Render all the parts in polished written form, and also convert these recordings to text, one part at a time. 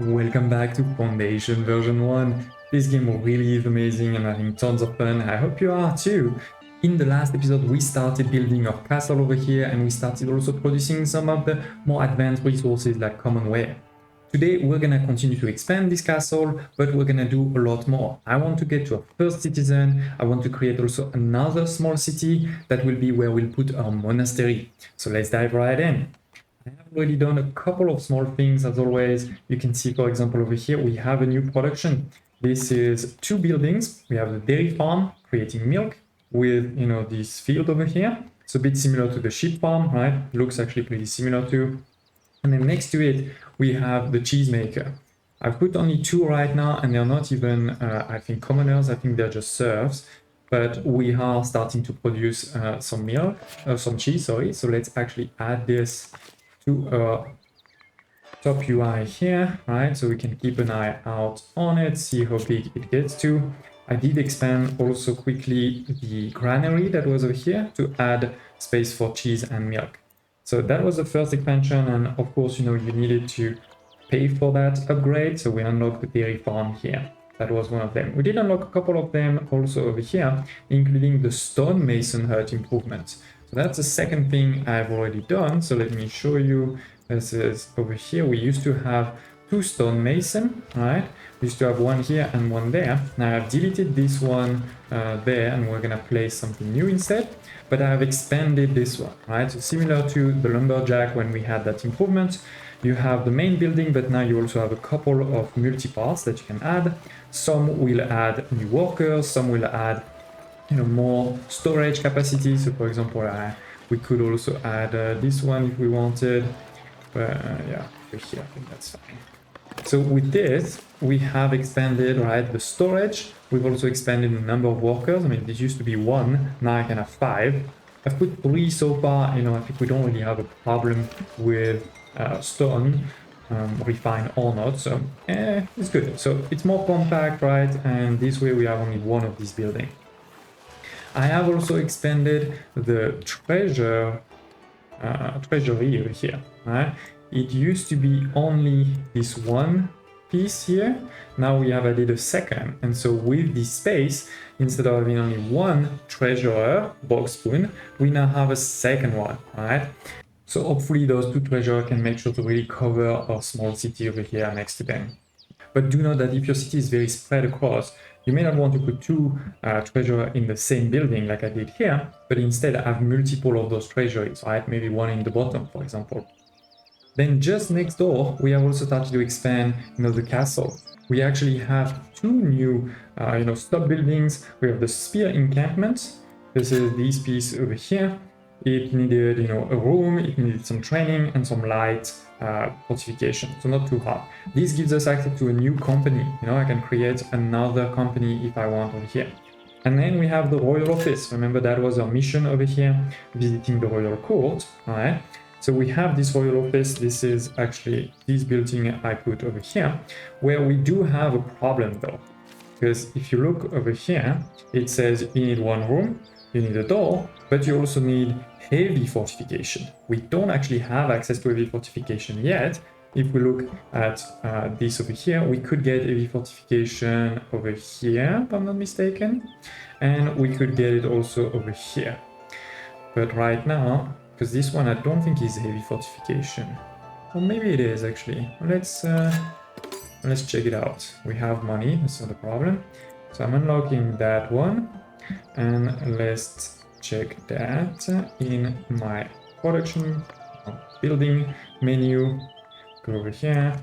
Welcome back to Foundation version 1. This game really is amazing and having tons of fun. I hope you are too. In the last episode we started building our castle over here and we started also producing some of the more advanced resources like common ware. Today we're gonna continue to expand this castle, but we're gonna do a lot more. I want to get to our first citizen. I want to create also another small city that will be where we'll put our monastery. So let's dive right in. I have already done a couple of small things as always. You can see, for example, over here, we have a new production. This is 2 buildings. We have the dairy farm creating milk with, this field over here. It's a bit similar to the sheep farm, right? Looks actually pretty similar too. And then next to it, we have the cheese maker. I've put only 2 right now, and they're not even, I think, commoners. I think they're just serfs. But we are starting to produce some milk, some cheese, sorry. So let's actually add this to our top UI here, right? So we can keep an eye out on it, see how big it gets to. I did expand also quickly the granary that was over here to add space for cheese and milk. So that was the first expansion, and of course, you needed to pay for that upgrade. So we unlocked the dairy farm here. That was one of them. We did unlock a couple of them also over here, including the stonemason hut improvement. So that's the second thing I've already done. So let me show you. This is over here. We used to have 2 stonemason, right? We used to have one here and one there. Now I've deleted this one there, and we're gonna place something new instead. But I have expanded this one, right? So similar to the lumberjack when we had that improvement. You have the main building, but now you also have a couple of multi-parts that you can add. Some will add new workers, some will add more storage capacity. So for example, we could also add this one if we wanted. Yeah, over here, I think that's fine. So with this, we have expanded, right, the storage. We've also expanded the number of workers. I mean, this used to be 1, now I can have 5. I've put 3 so far. I think we don't really have a problem with stone, refined or not. So it's good. So it's more compact, right? And this way we have only one of these buildings. I have also expanded the treasury over here, right? It used to be only this one piece here. Now we have added a second. And so with this space, instead of having only one treasurer, box spoon, we now have a second one, right? So hopefully those 2 treasurers can make sure to really cover our small city over here next to them. But do know that if your city is very spread across, you may not want to put 2 treasures in the same building like I did here, but instead have multiple of those treasuries, right? Maybe one in the bottom, for example. Then just next door, we have also started to expand, the castle. We actually have 2 new, sub buildings. We have the spear encampment. This is this piece over here. It needed, a room, it needed some training and some light fortification, so not too hard. This gives us access to a new company. I can create another company if I want over here. And then we have the royal office. Remember, that was our mission over here, visiting the royal court, right? So we have this royal office. This is actually this building I put over here, where we do have a problem though, because if you look over here, it says you need 1 room, you need a door, but you also need heavy fortification. We don't actually have access to heavy fortification yet. If we look at this over here, we could get heavy fortification over here, if I'm not mistaken. And we could get it also over here. But right now, because this one I don't think is heavy fortification. Or maybe it is actually. Let's check it out. We have money, that's not a problem. So I'm unlocking that one. And let's check that in my production building menu. Go over here,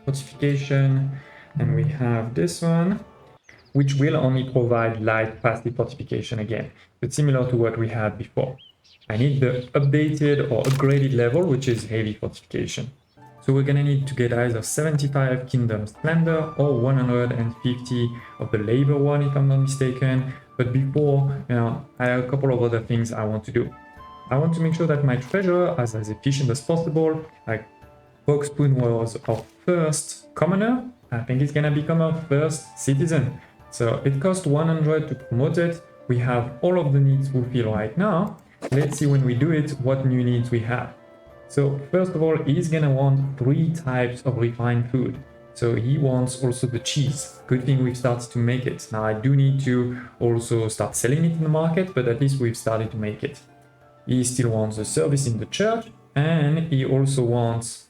fortification, and we have this one, which will only provide light passive fortification again. It's similar to what we had before. I need the updated or upgraded level, which is heavy fortification. So we're gonna need to get either 75 Kingdom Splendor or 150 of the Labor one, if I'm not mistaken. But before, I have a couple of other things I want to do. I want to make sure that my treasure is as efficient as possible. Like Box Spoon was our first commoner. I think it's gonna become our first citizen. So it costs 100 to promote it. We have all of the needs fulfilled right now. Let's see when we do it, what new needs we have. So first of all, he's gonna want 3 types of refined food. So he wants also the cheese. Good thing we've started to make it. Now I do need to also start selling it in the market, but at least we've started to make it. He still wants a service in the church, and he also wants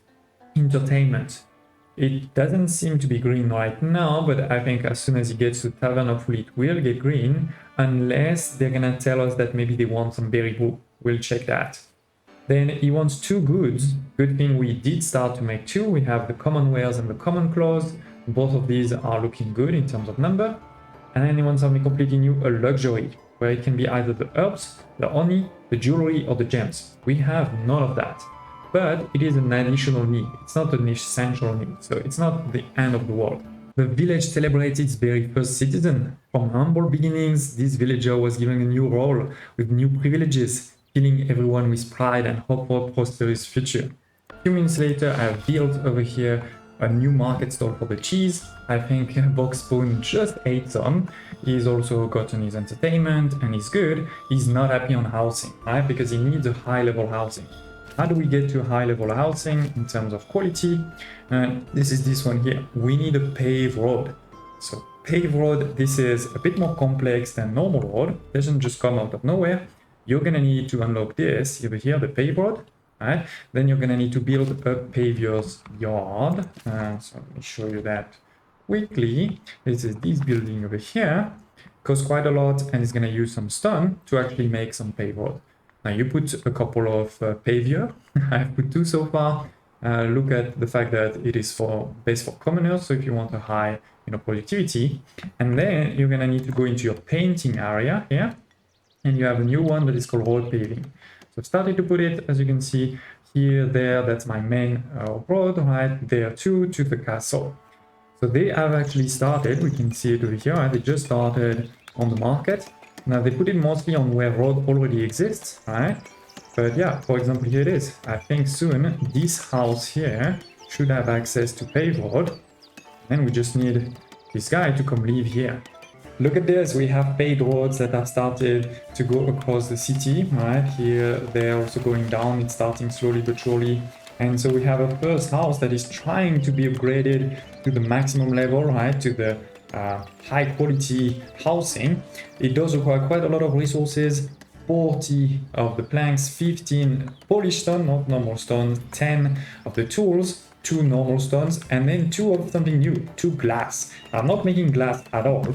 entertainment. It doesn't seem to be green right now, but I think as soon as he gets to tavern, hopefully it will get green, unless they're gonna tell us that maybe they want some berry brew. We'll check that. Then he wants 2 goods. Good thing we did start to make 2. We have the common wares and the common clothes. Both of these are looking good in terms of number. And then he wants something completely new, a luxury, where it can be either the herbs, the honey, the jewelry, or the gems. We have none of that. But it is an additional need. It's not an essential need, so it's not the end of the world. The village celebrates its very first citizen. From humble beginnings, this villager was given a new role with new privileges, filling everyone with pride and hope for a prosperous future. A few minutes later, I have built over here a new market stall for the cheese. I think Boxbone just ate some. He's also gotten his entertainment and he's good. He's not happy on housing, right? Because he needs a high-level housing. How do we get to high-level housing in terms of quality? This is this one here. We need a paved road. So paved road, this is a bit more complex than normal road. It doesn't just come out of nowhere. You're gonna need to unlock this over here, the paved road, right? Then you're gonna need to build a paver's yard. So let me show you that quickly. This is this building over here. Costs quite a lot and it's gonna use some stone to actually make some paved road. Now you put a couple of pavier. I've put 2 so far. Look at the fact that it is best for commoners. So if you want a high, productivity, and then you're gonna need to go into your painting area here, and you have a new one that is called road paving. So I've started to put it, as you can see here, there. That's my main road, right there too, to the castle. So they have actually started. We can see it over here. Right? They just started on the market. Now they put it mostly on where road already exists, right? But yeah, for example, here it is. I think soon this house here should have access to paved road. And we just need this guy to come live here. Look at this, we have paved roads that have started to go across the city, right? Here, they're also going down, it's starting slowly but surely. And so we have a first house that is trying to be upgraded to the maximum level, right? To the high quality housing. It does require quite a lot of resources. 40 of the planks, 15 polished stone, not normal stone, 10 of the tools, 2 normal stones, and then 2 of something new, 2 glass. I'm not making glass at all,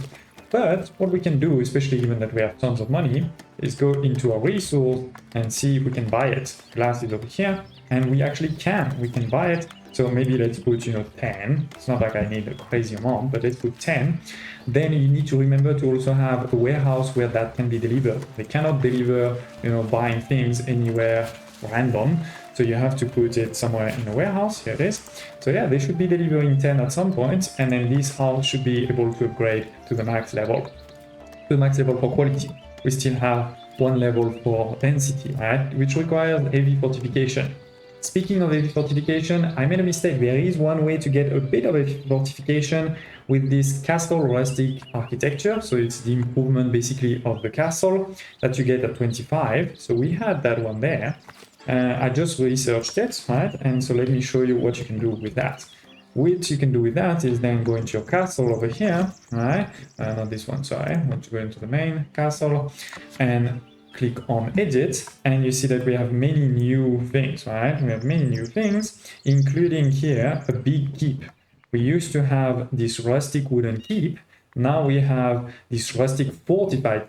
but what we can do, especially given that we have tons of money, is go into a resource and see if we can buy it. Glass is over here, and we actually can. We can buy it. So maybe let's put, 10. It's not like I need a crazy amount, but let's put 10. Then you need to remember to also have a warehouse where that can be delivered. They cannot deliver, buying things anywhere random. So you have to put it somewhere in a warehouse. Here it is. So yeah, they should be delivering 10 at some point. And then this house should be able to upgrade to the max level. To the max level for quality. We still have 1 level for density, right? Which requires heavy fortification. Speaking of heavy fortification, I made a mistake. There is one way to get a bit of heavy fortification with this castle rustic architecture. So it's the improvement basically of the castle that you get at 25. So we had that one there. I just researched it, right? And so let me show you what you can do with that. What you can do with that is then go into your castle over here, right? Not this one, sorry. I want to go into the main castle and click on edit, and you see that we have many new things, right? We have many new things, including here a big keep. We used to have this rustic wooden keep. Now we have this rustic fortified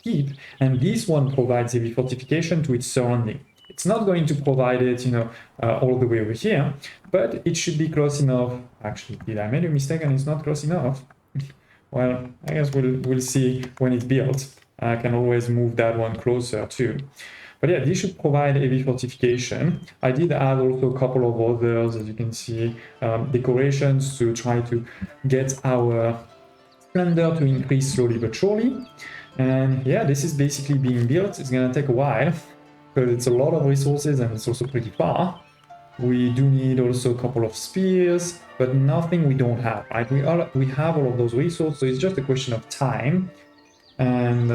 keep, and this one provides heavy fortification to its surrounding. It's not going to provide it, all the way over here, but it should be close enough. Actually, did I make a mistake and it's not close enough? Well, I guess we'll see when it's built. I can always move that one closer too. But yeah, this should provide heavy fortification. I did add also a couple of others, as you can see, decorations to try to get our splendor to increase slowly but surely. And yeah, this is basically being built. It's gonna take a while because it's a lot of resources and it's also pretty far. We do need also a couple of spears, but nothing we don't have, right? We have all of those resources, so it's just a question of time. And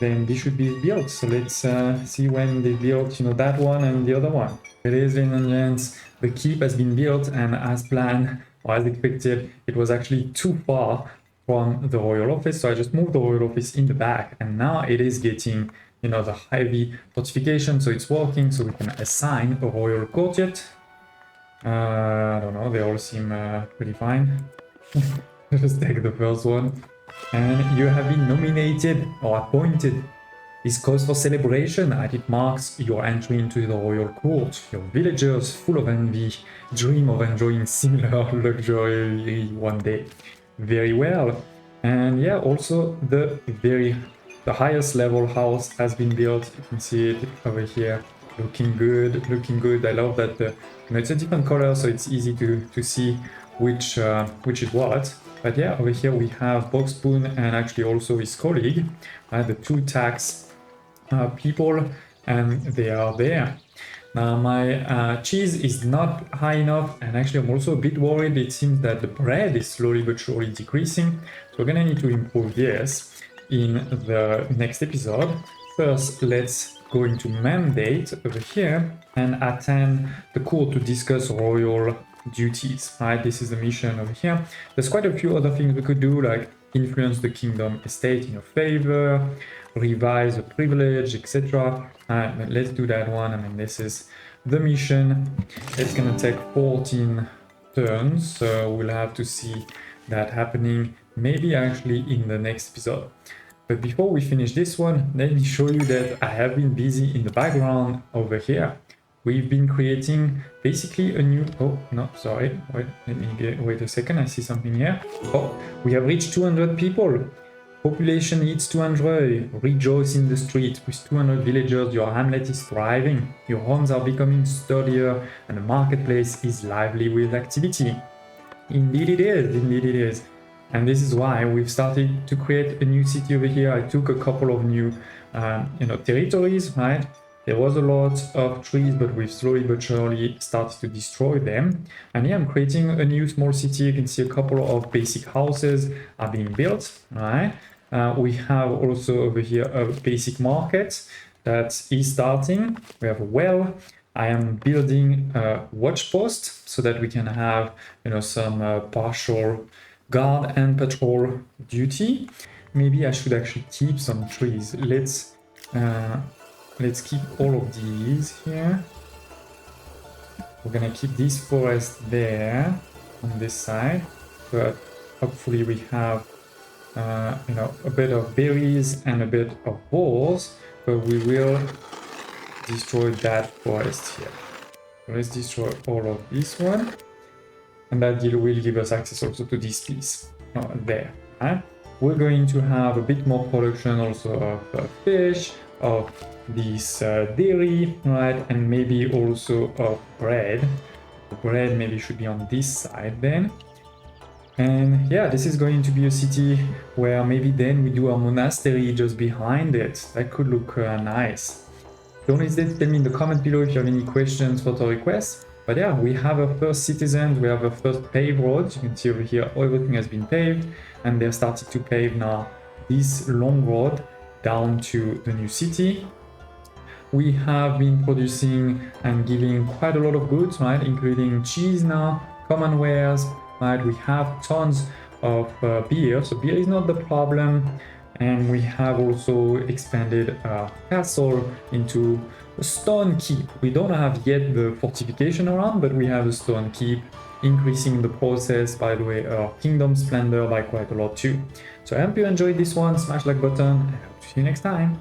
then this should be built. So let's see when they built, that one and the other one. It is, ladies and gents, the keep has been built, and as planned or as expected, it was actually too far from the royal office. So I just moved the royal office in the back, and now it is getting, the heavy fortification. So it's working. So we can assign a royal courtier. I don't know. They all seem pretty fine. Just take the first one. And you have been nominated or appointed. This calls for celebration, and it marks your entry into the royal court. Your villagers, full of envy, dream of enjoying similar luxury one day. Very well. And yeah, also the highest level house has been built. You can see it over here. Looking good, looking good. I love that it's a different color, so it's easy to see which it was. But yeah, over here we have Boxpoon and actually also his colleague, the two tax people, and they are there. Now my cheese is not high enough, and actually I'm also a bit worried. It seems that the bread is slowly but surely decreasing. So we're gonna need to improve this in the next episode. First, let's go into mandate over here and attend the court to discuss royal duties. Right, this is the mission over here. There's quite a few other things we could do, like influence the kingdom estate in your favor, revise the privilege, etc. Let's do that one. I mean, this is the mission. It's gonna take 14 turns, so we'll have to see that happening maybe actually in the next episode. But before we finish this one, let me show you that I have been busy in the background over here. We've been creating basically a new... Oh, no, sorry. Wait a second. I see something here. Oh, we have reached 200 people. Population hits 200. Rejoice in the street. With 200 villagers, your hamlet is thriving. Your homes are becoming sturdier, and the marketplace is lively with activity. Indeed it is. Indeed it is. And this is why we've started to create a new city over here. I took a couple of new, territories, right? There was a lot of trees, but we've slowly but surely started to destroy them. And yeah, I'm creating a new small city. You can see a couple of basic houses are being built, right? We have also over here a basic market that is starting. We have a well. I am building a watch post so that we can have, some partial guard and patrol duty. Maybe I should actually keep some trees. Let's keep all of these here. We're gonna keep this forest there on this side, but hopefully we have a bit of berries and a bit of boars, but we will destroy that forest here. So let's destroy all of this one, and that will give us access also to this piece there. Right? We're going to have a bit more production also of fish, of this dairy, right, and maybe also of bread. The bread maybe should be on this side then. And yeah, this is going to be a city where maybe then we do a monastery just behind it. That could look nice. Don't hesitate to tell me in the comment below if you have any questions, photo requests. But yeah, we have our first citizens, we have our first paved roads. You can see over here everything has been paved, and they've started to pave now this long road down to the new city. We have been producing and giving quite a lot of goods, right, including cheese now, common wares, right. We have tons of beer, so beer is not the problem. And we have also expanded our castle into a stone keep. We don't have yet the fortification around, but we have a stone keep, increasing in the process, by the way, our kingdom splendor by quite a lot too. So I hope you enjoyed this one. Smash like button, and I hope to see you next time.